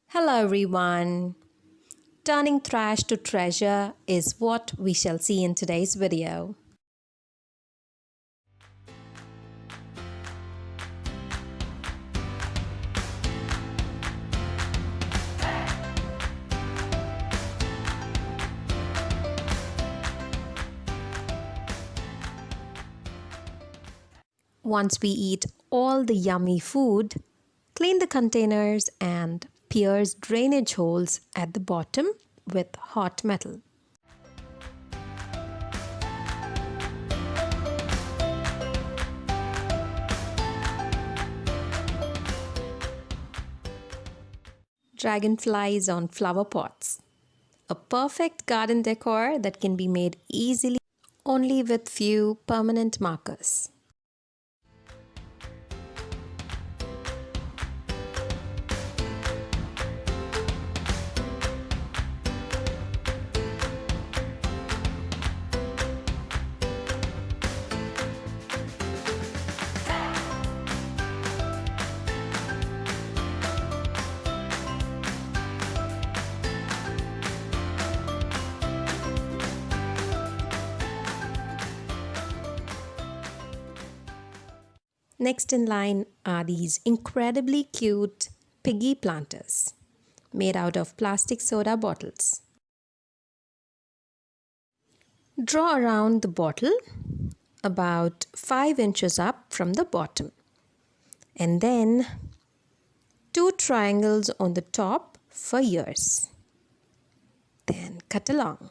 Hello everyone! Turning trash to treasure is what we shall see in today's video. Once we eat all the yummy food, clean the containers and pierce drainage holes at the bottom with hot metal. Dragonflies on flower pots. A perfect garden decor that can be made easily only with few permanent markers. Next in line are these incredibly cute piggy planters made out of plastic soda bottles. Draw around the bottle about 5 inches up from the bottom and then 2 triangles on the top for ears. Then cut along.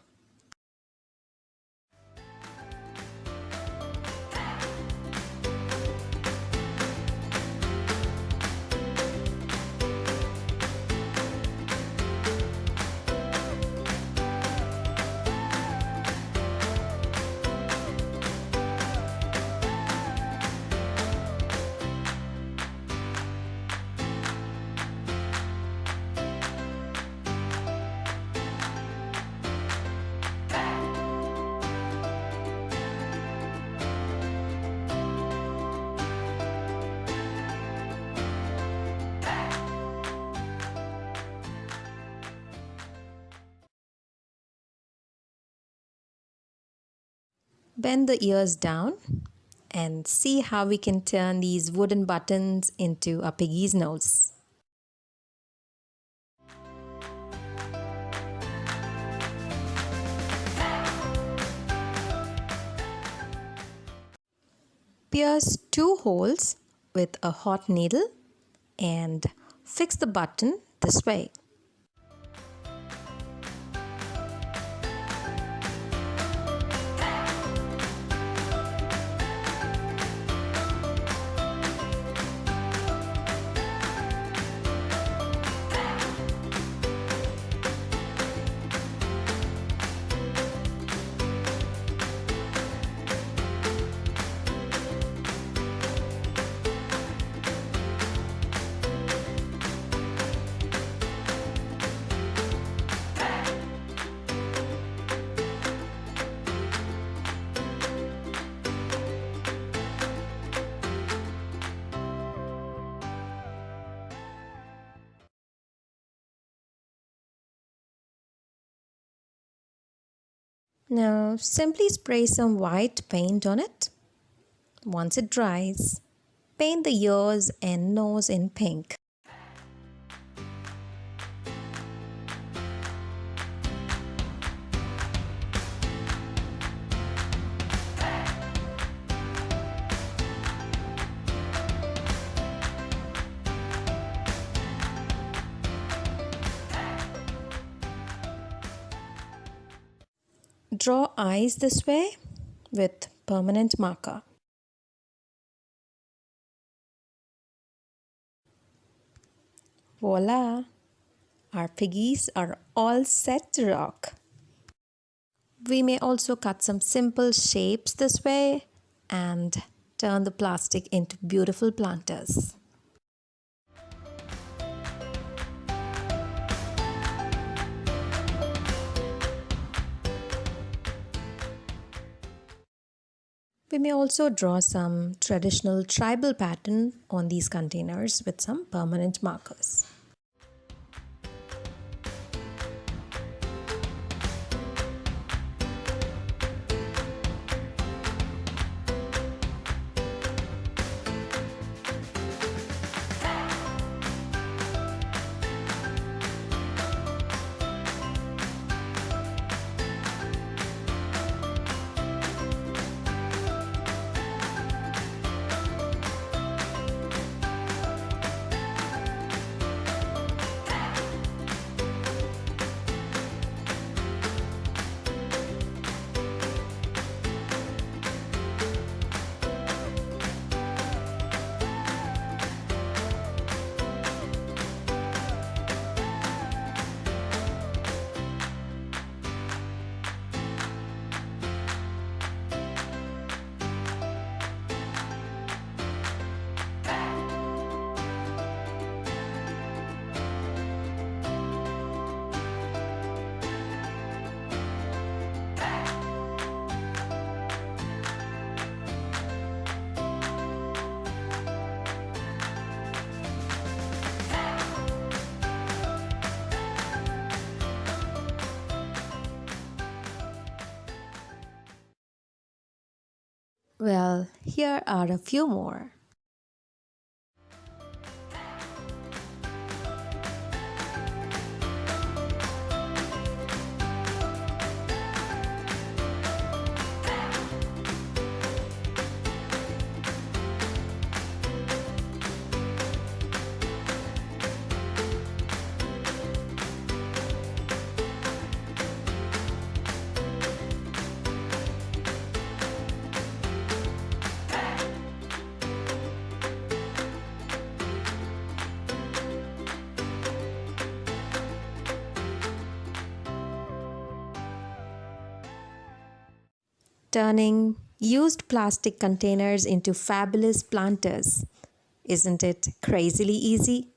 Bend the ears down and see how we can turn these wooden buttons into a piggy's nose. Pierce 2 holes with a hot needle and fix the button this way. Now simply spray some white paint on it. Once it dries, paint the ears and nose in pink. Draw eyes this way with permanent marker. Voila! Our piggies are all set to rock. We may also cut some simple shapes this way and turn the plastic into beautiful planters. We may also draw some traditional tribal pattern on these containers with some permanent markers. Well, here are a few more. Turning used plastic containers into fabulous planters. Isn't it crazily easy?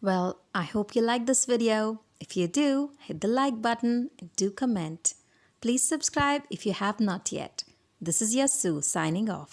Well, I hope you like this video. If you do, hit the like button and do comment. Please subscribe if you have not yet. This is your Sue signing off.